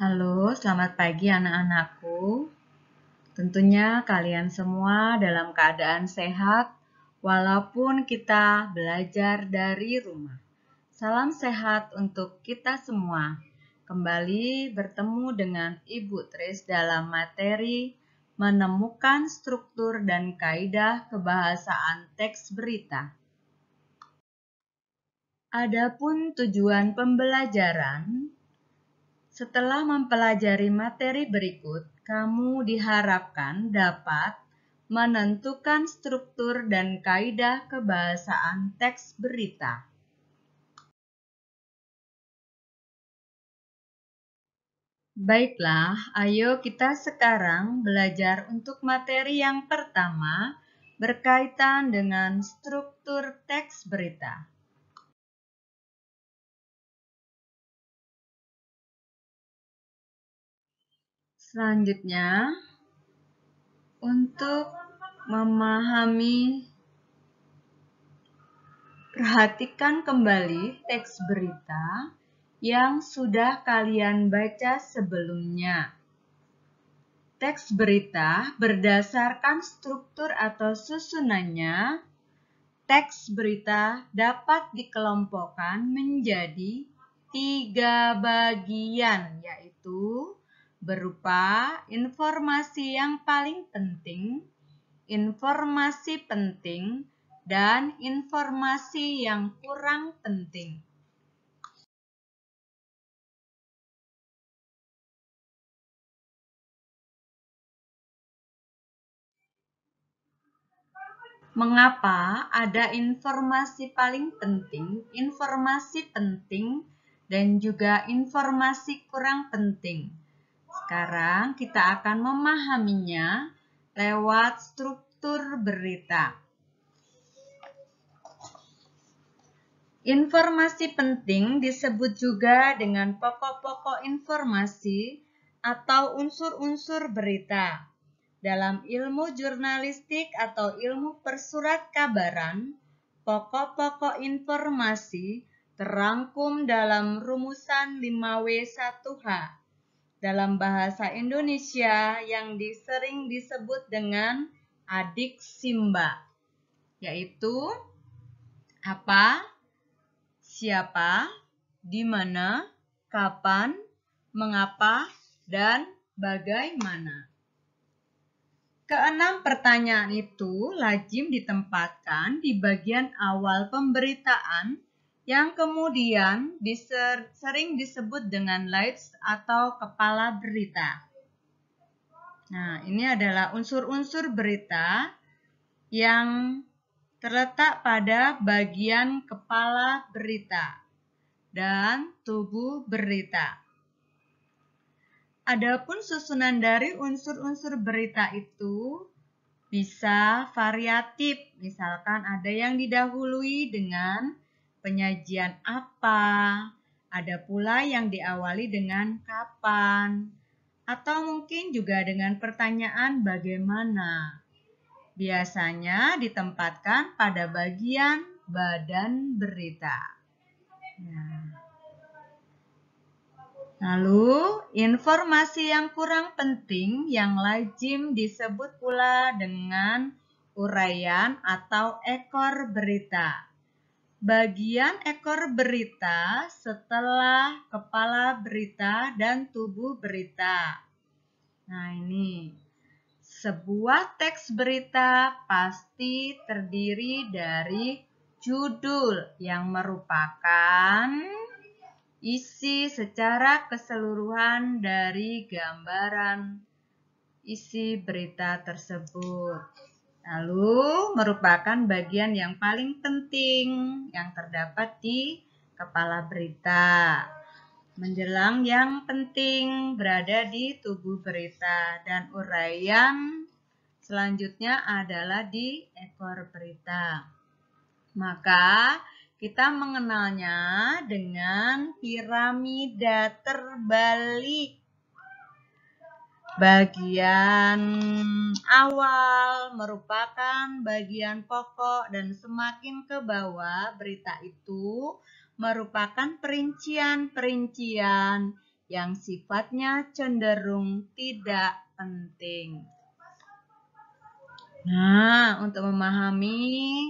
Halo, selamat pagi anak-anakku. Tentunya kalian semua dalam keadaan sehat walaupun kita belajar dari rumah. Salam sehat untuk kita semua. Kembali bertemu dengan Ibu Tris dalam materi menemukan struktur dan kaidah kebahasaan teks berita. Adapun tujuan pembelajaran, setelah mempelajari materi berikut, kamu diharapkan dapat menentukan struktur dan kaidah kebahasaan teks berita. Baiklah, ayo kita sekarang belajar untuk materi yang pertama berkaitan dengan struktur teks berita. Selanjutnya, untuk memahami, perhatikan kembali teks berita yang sudah kalian baca sebelumnya. Teks berita berdasarkan struktur atau susunannya, teks berita dapat dikelompokkan menjadi 3 bagian, yaitu berupa informasi yang paling penting, informasi penting, dan informasi yang kurang penting. Mengapa ada informasi paling penting, informasi penting, dan juga informasi kurang penting? Sekarang kita akan memahaminya lewat struktur berita. Informasi penting disebut juga dengan pokok-pokok informasi atau unsur-unsur berita. Dalam ilmu jurnalistik atau ilmu persurat kabaran, pokok-pokok informasi terangkum dalam rumusan 5W1H dalam bahasa Indonesia yang sering disebut dengan adik Simba, yaitu apa, siapa, di mana, kapan, mengapa, dan bagaimana. Keenam pertanyaan itu lazim ditempatkan di bagian awal pemberitaan yang kemudian sering disebut dengan leads atau kepala berita. Nah, ini adalah unsur-unsur berita yang terletak pada bagian kepala berita dan tubuh berita. Adapun susunan dari unsur-unsur berita itu bisa variatif, misalkan ada yang didahului dengan penyajian apa, ada pula yang diawali dengan kapan, atau mungkin juga dengan pertanyaan bagaimana. Biasanya ditempatkan pada bagian badan berita. Lalu, informasi yang kurang penting yang lazim disebut pula dengan uraian atau ekor berita. Bagian ekor berita setelah kepala berita dan tubuh berita. Nah, ini sebuah teks berita pasti terdiri dari judul yang merupakan isi secara keseluruhan dari gambaran isi berita tersebut. Lalu merupakan bagian yang paling penting yang terdapat di kepala berita. Menjelang yang penting berada di tubuh berita dan uraian selanjutnya adalah di ekor berita. Maka kita mengenalnya dengan piramida terbalik. Bagian awal merupakan bagian pokok dan semakin ke bawah berita itu merupakan perincian-perincian yang sifatnya cenderung tidak penting. Nah, untuk memahami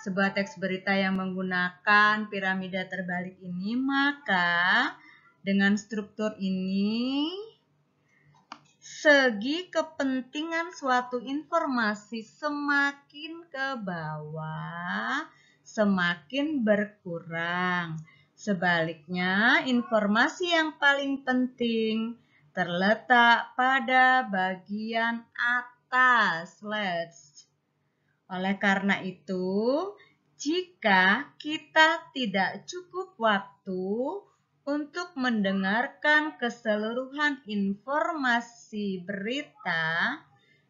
sebuah teks berita yang menggunakan piramida terbalik ini, maka dengan struktur ini, segi kepentingan suatu informasi semakin ke bawah, semakin berkurang. Sebaliknya, informasi yang paling penting terletak pada bagian atas. Oleh karena itu, jika kita tidak cukup waktu untuk mendengarkan keseluruhan informasi berita,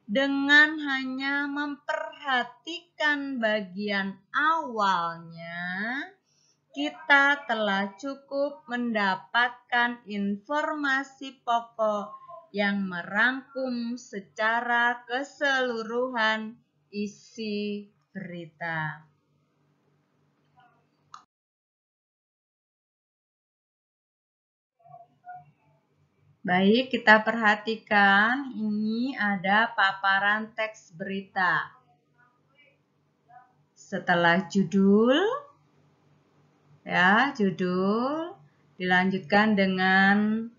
dengan hanya memperhatikan bagian awalnya, kita telah cukup mendapatkan informasi pokok yang merangkum secara keseluruhan isi berita. Baik, kita perhatikan ini ada paparan teks berita. Setelah judul, judul dilanjutkan dengan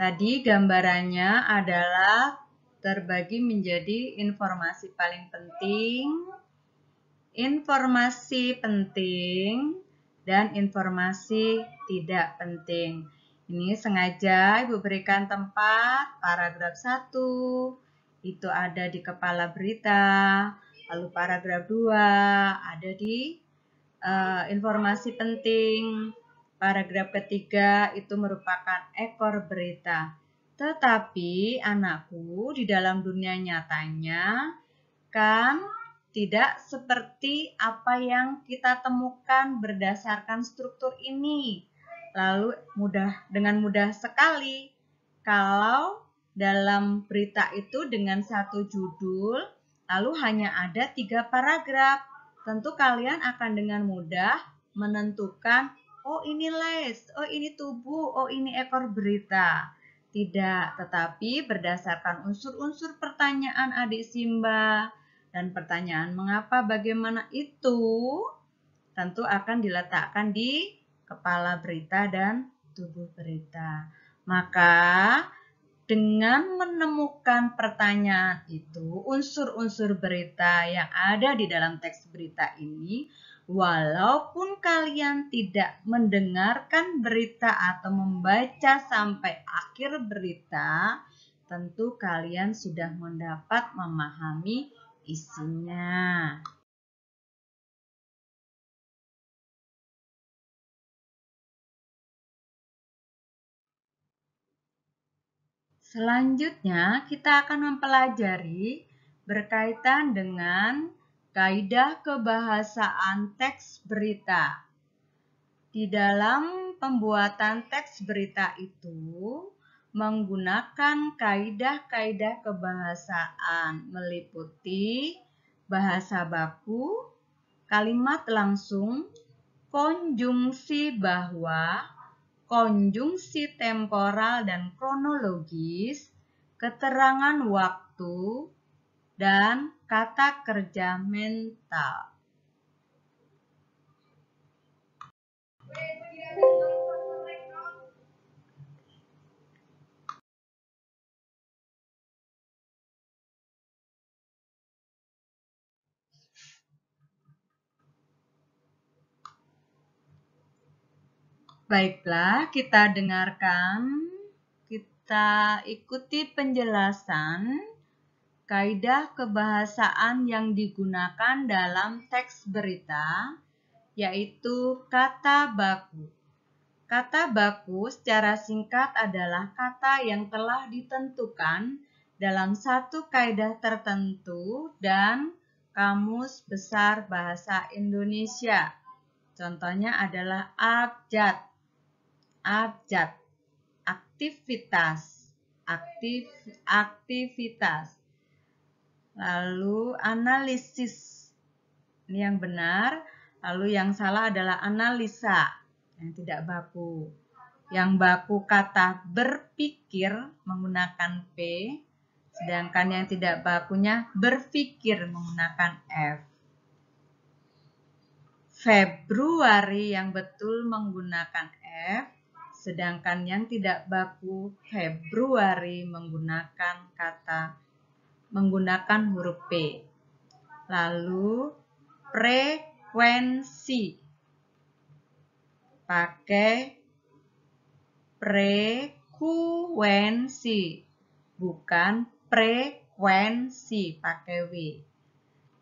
tadi gambarannya adalah terbagi menjadi informasi paling penting, informasi penting, dan informasi tidak penting. Ini sengaja Ibu berikan tempat paragraf 1, itu ada di kepala berita, lalu paragraf 2 ada di informasi penting, paragraf ketiga itu merupakan ekor berita. Tetapi anakku, di dalam dunia nyatanya kan tidak seperti apa yang kita temukan berdasarkan struktur ini. Lalu dengan mudah sekali kalau dalam berita itu dengan satu judul, lalu hanya ada 3 paragraf. Tentu kalian akan dengan mudah menentukan, oh ini les, oh ini tubuh, oh ini ekor berita. Tidak, tetapi berdasarkan unsur-unsur pertanyaan adik Simba dan pertanyaan mengapa, bagaimana itu, tentu akan diletakkan di kepala berita dan tubuh berita. Maka dengan menemukan pertanyaan itu, unsur-unsur berita yang ada di dalam teks berita ini, walaupun kalian tidak mendengarkan berita atau membaca sampai akhir berita, tentu kalian sudah mendapat memahami isinya. Selanjutnya, kita akan mempelajari berkaitan dengan kaidah kebahasaan teks berita. Di dalam pembuatan teks berita itu menggunakan kaidah-kaidah kebahasaan meliputi bahasa baku, kalimat langsung, konjungsi bahwa, konjungsi temporal dan kronologis, keterangan waktu, dan kata kerja mental. Baiklah, kita dengarkan, kita ikuti penjelasan kaidah kebahasaan yang digunakan dalam teks berita, yaitu kata baku. Kata baku secara singkat adalah kata yang telah ditentukan dalam satu kaidah tertentu dan Kamus Besar Bahasa Indonesia. Contohnya adalah abjad, aktivitas, aktivitas. Lalu analisis, ini yang benar. Lalu yang salah adalah analisa, yang tidak baku. yang baku kata berpikir menggunakan P, sedangkan yang tidak bakunya berpikir menggunakan F. Februari yang betul menggunakan F, sedangkan yang tidak baku Februari menggunakan huruf P. Lalu frekuensi pakai frekuensi, bukan frekuensi pakai W.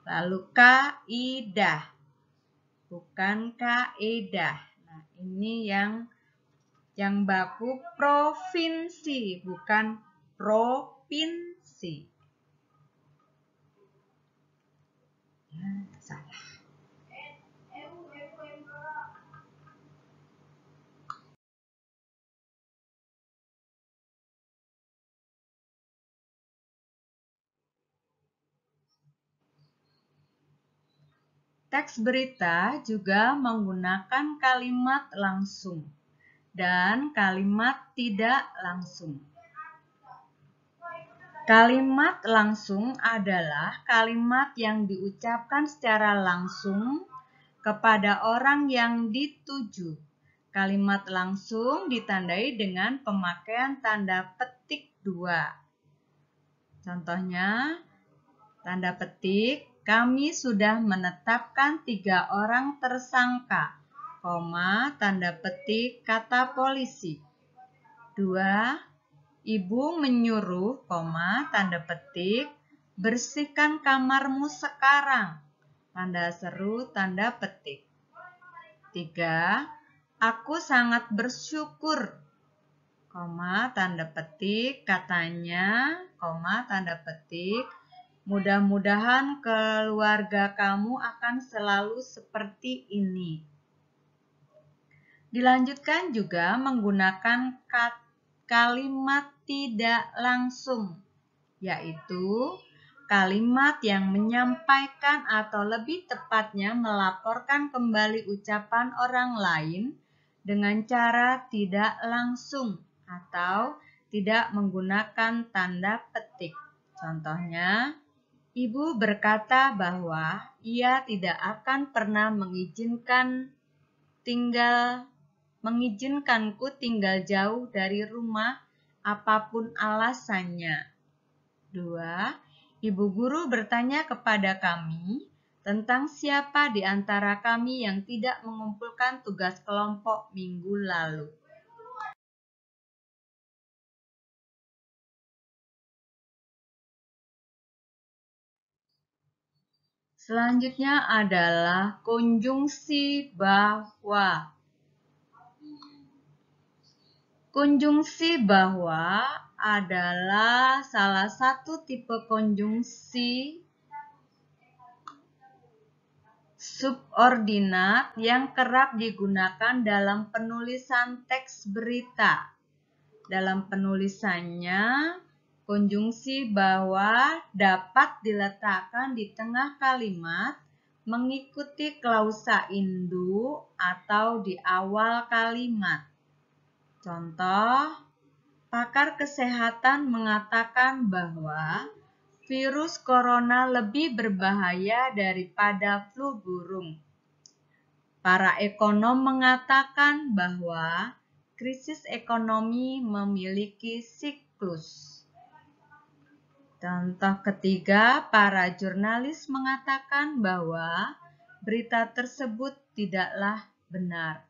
Lalu kaidah, bukan kaedah. Nah, ini yang baku provinsi, bukan provinsi. Salah. Teks berita juga menggunakan kalimat langsung dan kalimat tidak langsung. Kalimat langsung adalah kalimat yang diucapkan secara langsung kepada orang yang dituju. Kalimat langsung ditandai dengan pemakaian tanda petik 2. Contohnya, tanda petik, kami sudah menetapkan 3 orang tersangka, tanda petik kata polisi. 2. Ibu menyuruh, tanda petik, bersihkan kamarmu sekarang, tanda seru, tanda petik. 3. Aku sangat bersyukur, tanda petik, katanya, tanda petik, mudah-mudahan keluarga kamu akan selalu seperti ini. Dilanjutkan juga menggunakan kalimat tidak langsung, yaitu kalimat yang menyampaikan atau lebih tepatnya melaporkan kembali ucapan orang lain dengan cara tidak langsung atau tidak menggunakan tanda petik. Contohnya, Ibu berkata bahwa ia tidak akan pernah mengizinkanku tinggal jauh dari rumah apapun alasannya. 2. Ibu guru bertanya kepada kami tentang siapa di antara kami yang tidak mengumpulkan tugas kelompok minggu lalu. Selanjutnya adalah konjungsi bahwa. Konjungsi bahwa adalah salah satu tipe konjungsi subordinat yang kerap digunakan dalam penulisan teks berita. Dalam penulisannya, konjungsi bahwa dapat diletakkan di tengah kalimat mengikuti klausa induk atau di awal kalimat. Contoh, pakar kesehatan mengatakan bahwa virus corona lebih berbahaya daripada flu burung. Para ekonom mengatakan bahwa krisis ekonomi memiliki siklus. Contoh ketiga, para jurnalis mengatakan bahwa berita tersebut tidaklah benar.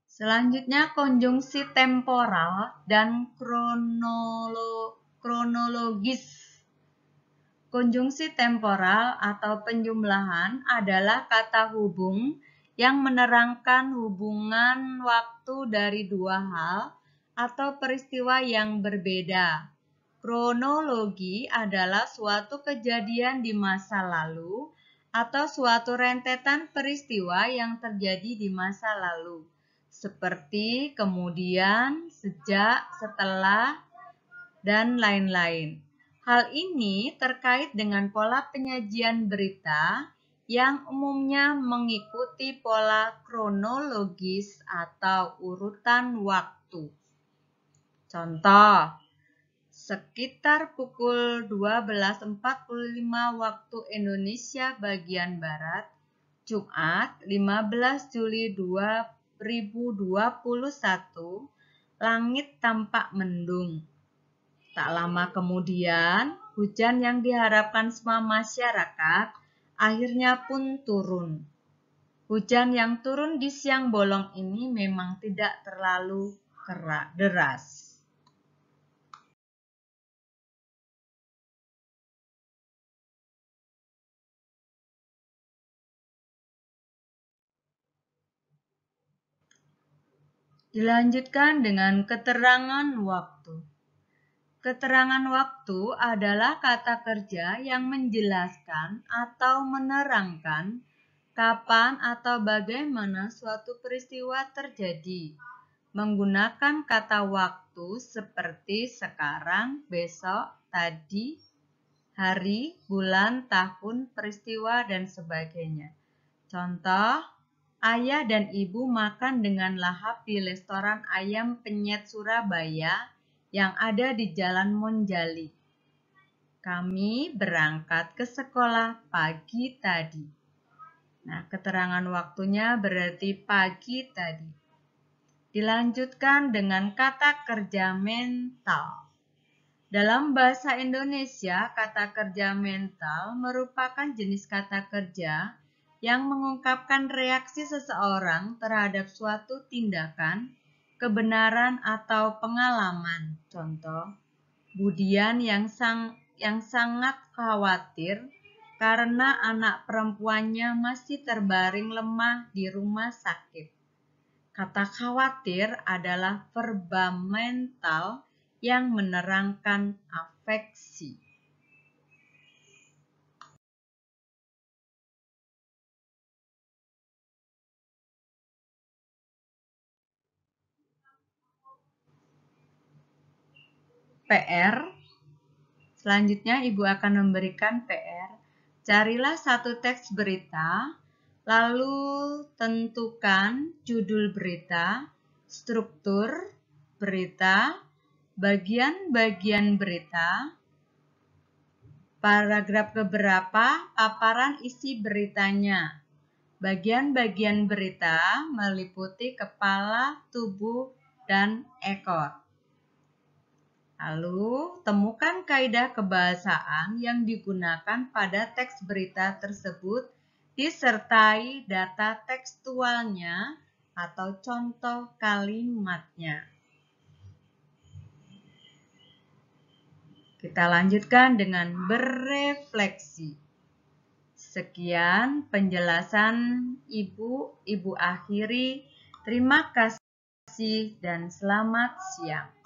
Selanjutnya, konjungsi temporal dan kronologis. Konjungsi temporal atau penjumlahan adalah kata hubung yang menerangkan hubungan waktu dari dua hal atau peristiwa yang berbeda. Kronologi adalah suatu kejadian di masa lalu atau suatu rentetan peristiwa yang terjadi di masa lalu, seperti kemudian, sejak, setelah, dan lain-lain. Hal ini terkait dengan pola penyajian berita yang umumnya mengikuti pola kronologis atau urutan waktu. Contoh, sekitar pukul 12.45 waktu Indonesia bagian Barat, Jumat 15 Juli 2021, langit tampak mendung. Tak lama kemudian, hujan yang diharapkan semua masyarakat akhirnya pun turun. Hujan yang turun di siang bolong ini memang tidak terlalu deras. Dilanjutkan dengan keterangan waktu. Keterangan waktu adalah kata kerja yang menjelaskan atau menerangkan kapan atau bagaimana suatu peristiwa terjadi. Menggunakan kata waktu seperti sekarang, besok, tadi, hari, bulan, tahun, peristiwa, dan sebagainya. Contoh, ayah dan ibu makan dengan lahap di restoran ayam penyet Surabaya yang ada di Jalan Monjali. Kami berangkat ke sekolah pagi tadi. Nah, keterangan waktunya berarti pagi tadi. Dilanjutkan dengan kata kerja mental. Dalam bahasa Indonesia, kata kerja mental merupakan jenis kata kerja yang mengungkapkan reaksi seseorang terhadap suatu tindakan, kebenaran atau pengalaman. Contoh, Budian yang sangat khawatir karena anak perempuannya masih terbaring lemah di rumah sakit. Kata khawatir adalah verba mental yang menerangkan afeksi. PR. Selanjutnya Ibu akan memberikan PR. Carilah satu teks berita, lalu tentukan judul berita, struktur berita, bagian-bagian berita, paragraf keberapa, paparan isi beritanya. Bagian-bagian berita meliputi kepala, tubuh, dan ekor. Lalu, temukan kaidah kebahasaan yang digunakan pada teks berita tersebut disertai data tekstualnya atau contoh kalimatnya. Kita lanjutkan dengan berefleksi. Sekian penjelasan Ibu akhiri. Terima kasih dan selamat siang.